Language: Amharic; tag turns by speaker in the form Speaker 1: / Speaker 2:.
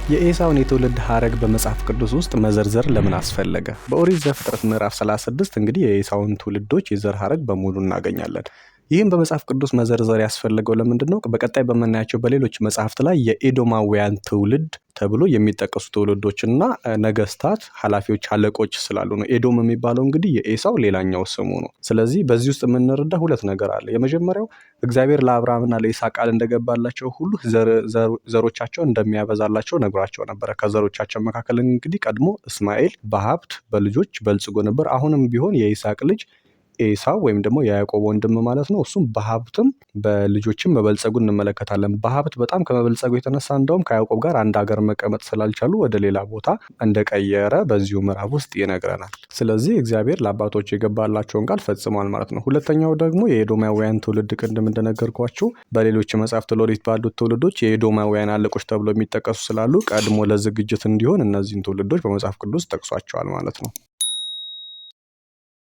Speaker 1: የኤሳውን የትውልድ ሐረግ በመጽሐፍ ቅዱስ ውስጥ መዘርዘር ለምን አስፈለገ? በኦሪት ዘፍጥረት ምዕራፍ 36 እንግዲህ የኤሳውን ትውልዶች የዘር ሐረግ በሙሉ እናገኛለን። ይህም በመጽሐፍ ቅዱስ መዘርዘር ያስፈለገው ለምንድን ነው? በቀጣይ በምናያቸው በሌሎች መጽሐፍት ላይ የኤዶማውያን ትውልድ ተብሎ የሚጠቀሱ ትውልዶችና ነገስታት፣ ኃላፊዎች፣ አለቆች ስላሉ ነው። ኤዶም የሚባለው እንግዲህ የኤሳው ሌላኛው ስሙ ነው። ስለዚህ በዚህ ውስጥ የምንረዳ ሁለት ነገር አለ። የመጀመሪያው እግዚአብሔር ለአብርሃምና ለይስሐቅ ቃል እንደገባላቸው ሁሉ ዘሮቻቸው እንደሚያበዛላቸው ነግሯቸው ነበረ። ከዘሮቻቸው መካከል እንግዲህ ቀድሞ እስማኤል በሀብት በልጆች በልጽጎ ነበር። አሁንም ቢሆን የይስሐቅ ልጅ ኤሳው ወይም ደግሞ የያዕቆብ ወንድም ማለት ነው። እሱም በሀብትም በልጆችም መበልጸጉ እንመለከታለን። በሀብት በጣም ከመበልጸጉ የተነሳ እንደውም ከያዕቆብ ጋር አንድ ሀገር መቀመጥ ስላልቻሉ ወደ ሌላ ቦታ እንደቀየረ በዚሁ ምዕራፍ ውስጥ ይነግረናል። ስለዚህ እግዚአብሔር ለአባቶች የገባላቸውን ቃል ፈጽሟል ማለት ነው። ሁለተኛው ደግሞ የኤዶማውያን ትውልድ ቅድም እንደነገርኳችሁ በሌሎች መጽሐፍት ሎሪት ባሉት ትውልዶች የኤዶማውያን አለቆች ተብሎ የሚጠቀሱ ስላሉ ቀድሞ ለዝግጅት እንዲሆን እነዚህን ትውልዶች በመጽሐፍ ቅዱስ ጠቅሷቸዋል ማለት ነው።